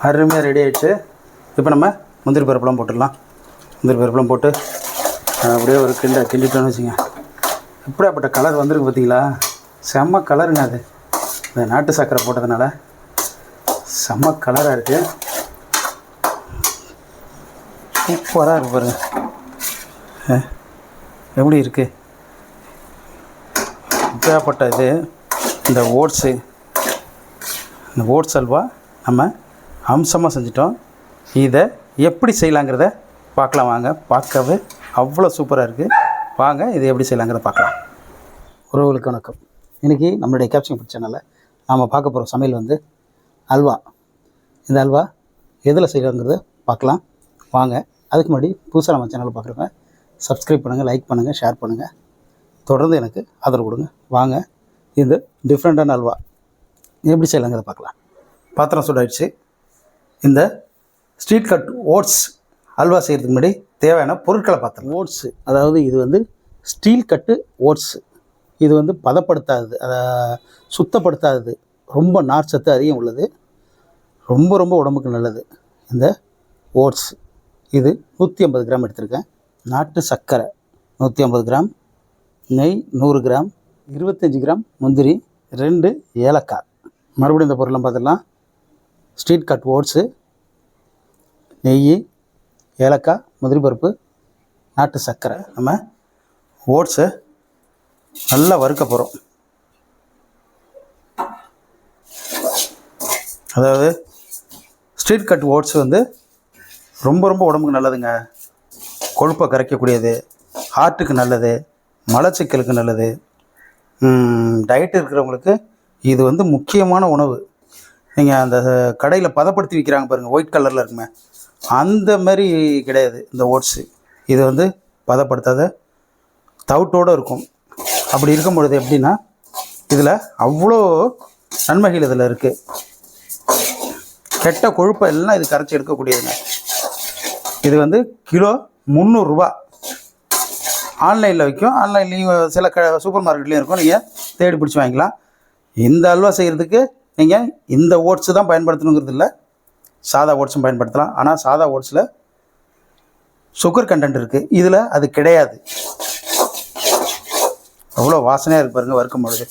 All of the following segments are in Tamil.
அருமையாக ரெடி ஆகிடுச்சு. இப்போ நம்ம முந்திரி பருப்புலாம் போட்டுடலாம். முந்திரி பருப்புலாம் போட்டு அப்படியே ஒரு கிண்டிட்டோன்னு வச்சுங்க. எப்படியாப்பட்ட கலர் வந்துருக்கு பார்த்தீங்களா? செம்ம கலருங்க. அது இந்த நாட்டு சர்க்கரை போட்டதுனால செம்ம கலராக இருக்குது. சூப்பராக இருக்குது பாருங்க. எப்படி இருக்குது எப்படியாப்பட்ட இது. இந்த ஓட்ஸ் அல்வா நம்ம அம்சமாக செஞ்சிட்டோம். இதை எப்படி செய்யலாங்கிறத பார்க்கலாம் வாங்க. பார்க்கவே அவ்வளோ சூப்பராக இருக்குது. வாங்க இதை எப்படி செய்யலாங்கிறத பார்க்கலாம். உறவுகளுக்கு வணக்கம். இன்றைக்கி நம்மளுடைய கேப்சிங் ஃபுட் சேனலில் நாம் பார்க்க போகிற சமையல் வந்து அல்வா. இந்த அல்வா எதில் செய்யலாங்கிறத பார்க்கலாம் வாங்க. அதுக்கு முன்னாடி புதுசாக நம்ம சேனலை பார்க்குறவங்க சப்ஸ்கிரைப் பண்ணுங்கள், லைக் பண்ணுங்கள், ஷேர் பண்ணுங்கள். தொடர்ந்து எனக்கு ஆதரவு கொடுங்க. வாங்க இந்த டிஃப்ரெண்ட்டான அல்வா எப்படி செய்யலாங்கிறத பார்க்கலாம். பாத்திரம் சூடாயிடுச்சு. இந்த ஸ்ட்ரீட் கட் ஓட்ஸ் அல்வா செய்கிறதுக்கு முன்னாடி தேவையான பொருட்களை பார்த்தோம். ஓட்ஸு, அதாவது இது வந்து ஸ்டீல் கட்டு ஓட்ஸு. இது வந்து பதப்படுத்தாதது, அதை சுத்தப்படுத்தாதது, ரொம்ப நார் சத்து அதிகம் உள்ளது, ரொம்ப ரொம்ப உடம்புக்கு நல்லது. இந்த ஓட்ஸ் இது 150 கிராம் எடுத்திருக்கேன். நாட்டு சர்க்கரை 150 கிராம், நெய் 100 கிராம், 25 கிராம் முந்திரி, 2 ஏலக்காய். மறுபடியும் இந்த பொருள்லாம் பார்த்துடலாம். ஸ்ட்ரீட் கட் ஓட்ஸு, நெய், ஏலக்காய், முந்திரி பருப்பு, நாட்டு சர்க்கரை. நம்ம ஓட்ஸை நல்லா வறுக்க போகிறோம். அதாவது ஸ்ட்ரீட் கட் ஓட்ஸ் வந்து ரொம்ப ரொம்ப உடம்புக்கு நல்லதுங்க. கொழுப்பை கரைக்கக்கூடியது, ஹார்ட்டுக்கு நல்லது, மலச்சிக்கலுக்கு நல்லது. டயட் இருக்கிறவங்களுக்கு இது வந்து முக்கியமான உணவு. நீங்கள் அந்த கடையில் பதப்படுத்தி விற்கிறாங்க பாருங்கள், ஒயிட் கலரில் இருக்குமே, அந்த மாதிரி கிடையாது இந்த ஓட்ஸு. இது வந்து பதப்படுத்தாத தவிட்டோடு இருக்கும். அப்படி இருக்கும் பொழுது எப்படின்னா இதில் அவ்வளோ நன்மைகள் இதில் இருக்குது. கெட்ட கொழுப்பை எல்லாம் இது கரைச்சி எடுக்கக்கூடியதுங்க. இது வந்து கிலோ 300 ரூபா. ஆன்லைனில் விற்கும். ஆன்லைன்லேயும் சில சூப்பர் மார்க்கெட்லேயும் இருக்கும். நீங்கள் தேடி பிடிச்சி வாங்கிக்கலாம். இந்த அல்வா செய்கிறதுக்கு நீங்கள் இந்த ஓட்ஸு தான் பயன்படுத்தணுங்கிறது இல்லை, சாதா ஓட்ஸும் பயன்படுத்தலாம். ஆனால் சாதா ஓட்ஸில் சுகர் கண்டென்ட் இருக்குது, இதில் அது கிடையாது. அவ்வளோ வாசனையாக இருக்குது பாருங்கள். வறுக்கும் பொழுது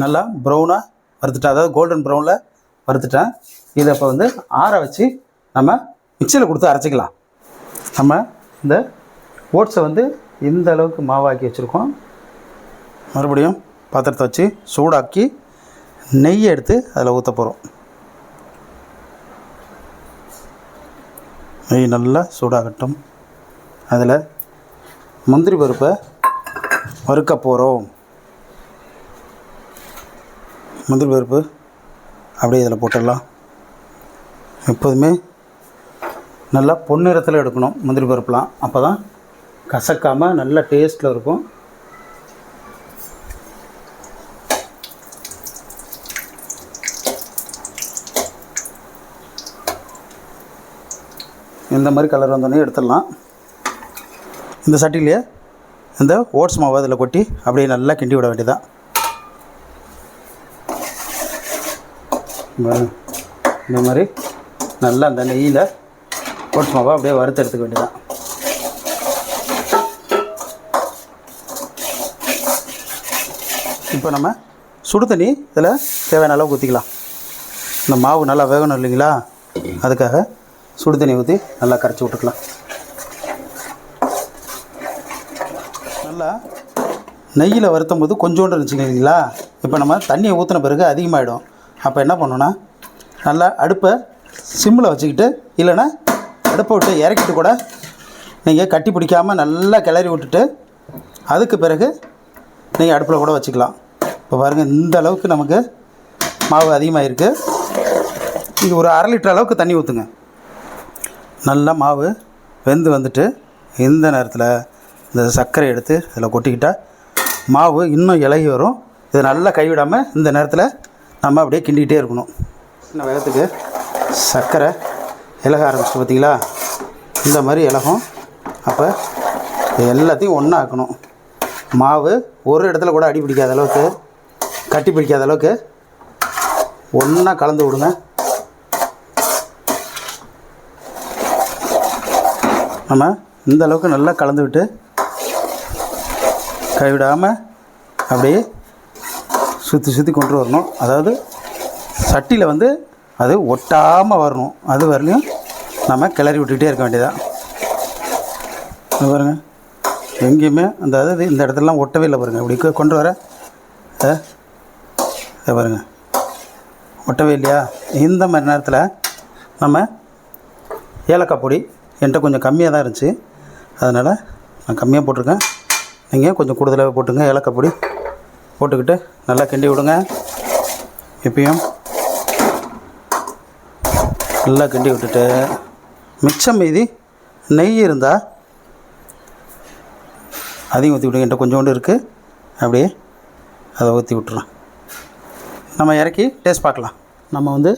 நல்லா ப்ரௌனாக வறுத்துட்டேன், அதாவது கோல்டன் ப்ரௌனில் வறுத்துட்டேன். இதை இப்போ வந்து ஆற வச்சு நம்ம மிக்சியில் கொடுத்து அரைச்சிக்கலாம். நம்ம இந்த ஓட்ஸை வந்து இந்த அளவுக்கு மாவாக்கி வச்சுருக்கோம். மறுபடியும் பாத்திரத்தை வச்சு சூடாக்கி நெய்யை எடுத்து அதில் ஊற்ற போகிறோம். நெய் நல்லா சூடாகட்டும். அதில் முந்திரி பருப்பை வறுக்க போகிறோம். முந்திரி பருப்பு அப்படியே இதில் போட்டுடலாம். எப்போதுமே நல்லா பொன்னிறத்தில் எடுக்கணும் முந்திரி பருப்புலாம், அப்போ தான் கசக்காமல் நல்ல டேஸ்ட்டில் இருக்கும். இந்த மாதிரி கலர் வந்தோடனே எடுத்துடலாம். இந்த சட்டிலேயே இந்த ஓட்ஸ் மாவை அதில் கொட்டி அப்படியே நல்லா கிண்டி விட வேண்டியதான். இந்த மாதிரி நல்லா அந்த நெய்யில் ஓட்ஸ் மாவை அப்படியே வறுத்து எடுத்துக்க வேண்டியதான். இப்போ நம்ம சுடு தண்ணி இதில் தேவையான அளவு ஊற்றிக்கலாம். இந்த மாவு நல்லா வேகணும் இல்லைங்களா, அதுக்காக சுடு தண்ணி ஊற்றி நல்லா கரைச்சி விட்டுக்கலாம். நல்லா நெய்யில் வறுத்தும் போது கொஞ்சோண்டு இருந்துச்சுங்க இல்லைங்களா. இப்போ நம்ம தண்ணியை ஊற்றின பிறகு அதிகமாகிடும். அப்போ என்ன பண்ணணுன்னா நல்லா அடுப்பை சிம்மில் வச்சுக்கிட்டு, இல்லைன்னா அடுப்பை விட்டு இறக்கிட்டு கூட நீங்கள் கட்டி பிடிக்காமல் நல்லா கிளறி விட்டுட்டு அதுக்கு பிறகு நீங்கள் அடுப்பில் கூட வச்சுக்கலாம். இப்போ பாருங்கள், இந்த அளவுக்கு நமக்கு மாவு அதிகமாக இருக்குது. இது ஒரு 1/2 லிட்டர் அளவுக்கு தண்ணி ஊற்றுங்க. நல்லா மாவு வெந்து வந்துட்டு இந்த நேரத்தில் இந்த சர்க்கரை எடுத்து இதில் கொட்டிக்கிட்டால் மாவு இன்னும் இலகி வரும். இதை நல்லா கைவிடாமல் இந்த நேரத்தில் நம்ம அப்படியே கிண்டிக்கிட்டே இருக்கணும். இன்னும் வேகத்துக்கு சர்க்கரை இலக ஆரம்பிச்சு பார்த்திங்களா, இந்த மாதிரி இலகும். அப்போ இது எல்லாத்தையும் ஒன்றா ஆக்கணும். மாவு ஒரு இடத்துல கூட அடி பிடிக்காத அளவுக்கு, கட்டி பிடிக்காத அளவுக்கு ஒன்றா கலந்து விடுங்க. நம்ம இந்த அளவுக்கு நல்லா கலந்து விட்டு கைவிடாமல் அப்படியே சுற்றி கொண்டு வரணும். அதாவது சட்டியில் வந்து அது ஒட்டாமல் வரணும். அது வரலையும் நம்ம கிளறி விட்டுக்கிட்டே இருக்க வேண்டியதான். பாருங்கள், எங்கேயுமே அந்த அதாவது இந்த இடத்துலலாம் ஒட்டவே இல்லை பாருங்கள். இப்படி கொண்டு வர பாருங்கள், ஒட்டவே இல்லையா? இந்த மாதிரி நேரத்தில் நம்ம ஏலக்காய் பொடி என்கிட்ட கொஞ்சம் கம்மியாக தான் இருந்துச்சு, அதனால் நான் கம்மியாக போட்டிருக்கேன். நீங்கள் கொஞ்சம் கூடுதலாக போட்டுங்க. ஏலக்காய் பொடி போட்டுக்கிட்டு நல்லா கிண்டி விடுங்க. இப்பயும் நல்லா கிண்டி விட்டுட்டு மிச்சம் மீதி நெய் இருந்தால் அதையும் ஊற்றி விடுங்க. என்கிட்ட கொஞ்சோண்டு இருக்குது, அப்படியே அதை ஊற்றி விட்டுறோம். நம்ம இறக்கி டேஸ்ட் பார்க்கலாம். நம்ம வந்து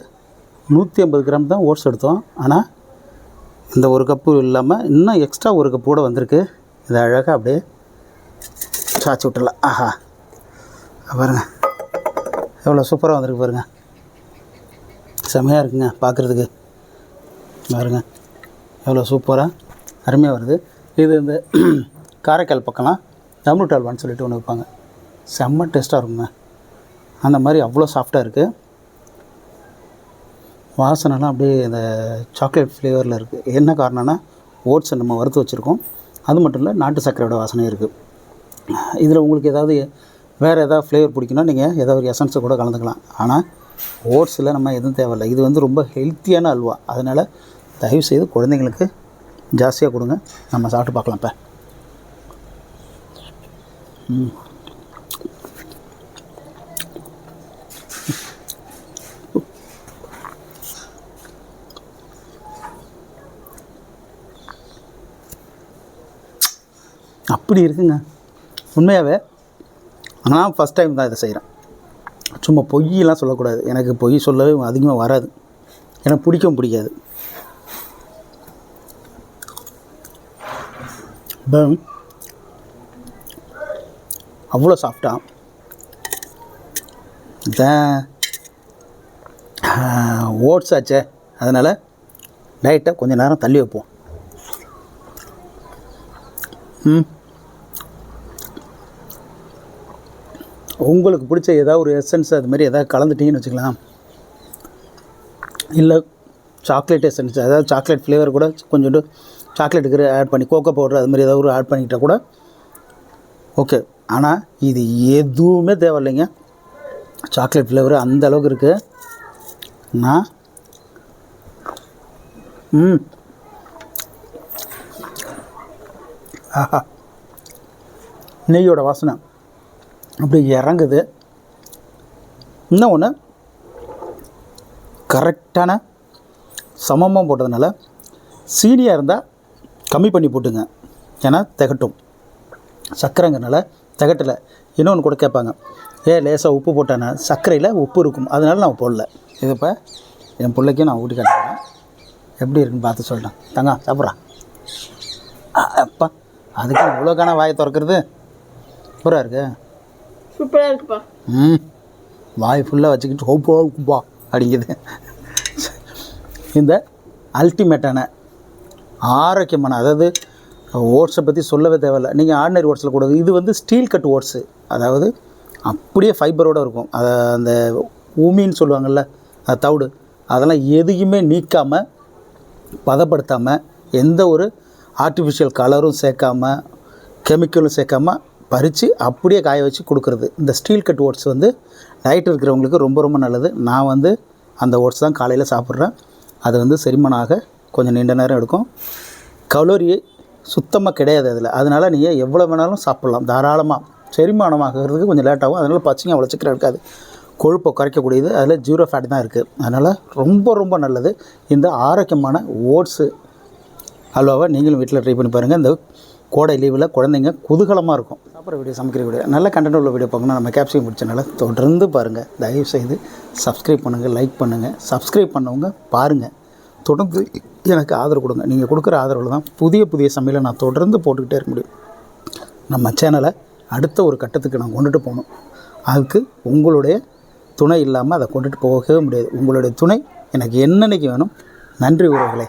150 கிராம் தான் ஓட்ஸ் எடுத்தோம். ஆனால் இந்த ஒரு கப்பு இல்லாமல் இன்னும் எக்ஸ்ட்ரா ஒரு கப்பு கூட வந்திருக்கு. இதை அழகாக அப்படியே சாய்ச்சி விட்டுடலாம். ஆஹா, பாருங்கள் எவ்வளோ சூப்பராக வந்திருக்கு பாருங்கள். செம்மையாக இருக்குங்க பார்க்குறதுக்கு. பாருங்கள் எவ்வளோ சூப்பராக அருமையாக வருது. இது இந்த காரைக்கால் பக்கம்லாம் தமிழ் அல்வான்னு சொல்லிட்டு ஒன்று வைப்பாங்க. செம்ம டேஸ்ட்டாக இருக்குங்க. அந்த மாதிரி அவ்வளோ சாஃப்டாக இருக்குது. வாசனைலாம் அப்படியே இந்த சாக்லேட் ஃப்ளேவரில் இருக்குது. என்ன காரணம்னா ஓட்ஸை நம்ம வறுத்து வச்சுருக்கோம். அது மட்டும் இல்லை, நாட்டு சர்க்கரையோட வாசனையும் இருக்குது. இதில் உங்களுக்கு ஏதாவது வேறு ஏதாவது ஃப்ளேவர் பிடிக்குன்னா நீங்கள் ஏதாவது ஒரு எசன்ஸை கூட கலந்துக்கலாம். ஆனால் ஓட்ஸில் நம்ம எதுவும் தேவையில்லை. இது வந்து ரொம்ப ஹெல்த்தியான அல்வா. அதனால் தயவுசெய்து குழந்தைங்களுக்கு ஜாஸ்தியாக கொடுங்க. நம்ம சாப்பிட்டு பார்க்கலாம். இப்போ அப்படி இருக்குங்க உண்மையாகவே. ஆனால் ஃபஸ்ட் டைம் தான் இதை செய்கிறேன். சும்மா பொய்யெல்லாம் சொல்லக்கூடாது. எனக்கு பொய் சொல்லவே அதிகமாக வராது. எனக்கு பிடிக்கவும் பிடிக்காது. அவ்வளோ சாஃப்டாக ஓட்ஸ் ஆச்சே, அதனால் டைட்டை கொஞ்சம் நேரம் தள்ளி வைப்போம். உங்களுக்கு பிடிச்ச ஏதாவது ஒரு எசன்ஸ் அது மாதிரி எதாவது கலந்துட்டிங்கன்னு வச்சுக்கலாம். இல்லை சாக்லேட் எசன்ஸ், அதாவது சாக்லேட் ஃப்ளேவர் கூட கொஞ்சோண்டு சாக்லேட்டுக்கு ஆட் பண்ணி, கோகோ பவுடர் அது மாதிரி ஏதாவது ஒரு ஆட் பண்ணிக்கிட்டால் கூட ஓகே. ஆனால் இது எதுவுமே தேவையில்லைங்க. சாக்லேட் ஃப்ளேவர் அந்த அளவுக்கு இருக்குது. நான் ஆஹா, நெய்யோட வாசனை அப்படி இறங்குது. இன்னும் ஒன்று, கரெக்டான சமமாக போட்டதுனால சீனியாக இருந்தால் கம்மி பண்ணி போட்டுங்க, ஏன்னா திகட்டும். சர்க்கரைங்கிறனால திகட்டலை. இன்னொன்று கூட கேட்பாங்க, லேசாக உப்பு போட்டேன்னா சர்க்கரையில் உப்பு இருக்கும், அதனால நான் போடல. இது இப்போ என் பிள்ளைக்கும் நான் ஊட்டி காட்டுறேன். எப்படி இருக்குன்னு பார்த்து சொல்லிட்டேன். தங்க சாப்பிட்றான். அப்பா, அதுக்கு இவ்வளோக்கான வாயை திறக்கிறது சூப்பராக இருக்கு. சூப்பராக இருக்குப்பா. வாய் ஃபுல்லாக வச்சுக்கிட்டு ஹோப்பா அப்படிங்குது. இந்த அல்டிமேட்டான ஆரோக்கியமான, அதாவது ஓட்ஸை பற்றி சொல்லவே தேவையில்லை. நீங்கள் ஆர்டினரி ஓட்ஸில் கூடாது. இது வந்து ஸ்டீல் கட் ஓட்ஸு, அதாவது அப்படியே ஃபைபரோடு இருக்கும். அதை அந்த ஊமின்னு சொல்லுவாங்கள்ல, தவிடு, அதெல்லாம் எதையுமே நீக்காமல் பதப்படுத்தாமல் எந்த ஒரு ஆர்டிஃபிஷியல் கலரும் சேர்க்காமல் கெமிக்கலும் சேர்க்காமல் பறித்து அப்படியே காய வச்சு கொடுக்குறது. இந்த ஸ்டீல் கட் ஓட்ஸ் வந்து டயட் இருக்கிறவங்களுக்கு ரொம்ப ரொம்ப நல்லது. நான் வந்து அந்த ஓட்ஸ் தான் காலையில் சாப்பிட்றேன். அது வந்து செரிமானம் ஆக கொஞ்சம் நீண்ட நேரம் எடுக்கும். கலோரி சுத்தமாக கிடையாது அதில். அதனால் நீங்கள் எவ்வளோ வேணாலும் சாப்பிட்லாம் தாராளமாக. செரிமானமாகிறதுக்கு கொஞ்சம் லேட்டாகும். அதனால் பச்சைங்க அவ்வளோ சீக்கிரம் இருக்காது. கொழுப்பை குறைக்கக்கூடியது, அதில் ஜீரோ ஃபேட் தான் இருக்குது. அதனால் ரொம்ப ரொம்ப நல்லது. இந்த ஆரோக்கியமான ஓட்ஸு அல்வாவை நீங்களும் வீட்டில் ட்ரை பண்ணி பாருங்கள். இந்த கோடை லீவில் குழந்தைங்க குதூகலமாக இருக்கும். சாப்பிட்ற வீடியோ, சமைக்கிற வீடியோ, நல்ல கண்டென்ட் உள்ள வீடியோ பார்க்கணும். நம்ம கேப்சிகம் பிடிச்சனால தொடர்ந்து பாருங்கள். தயவுசெய்து சப்ஸ்கிரைப் பண்ணுங்கள், லைக் பண்ணுங்கள். சப்ஸ்கிரைப் பண்ணவங்க பாருங்கள், தொடர்ந்து எனக்கு ஆதரவு கொடுங்க. நீங்கள் கொடுக்குற ஆதரவில் தான் புதிய புதிய சமையலை நான் தொடர்ந்து போட்டுக்கிட்டே இருக்க முடியும். நம்ம சேனலை அடுத்த ஒரு கட்டத்துக்கு நான் கொண்டுட்டு போகணும். அதுக்கு உங்களுடைய துணை இல்லாமல் அதை கொண்டுட்டு போகவே முடியாது. உங்களுடைய துணை எனக்கு என்னன்னைக்கு வேணும். நன்றி உறவுகளே.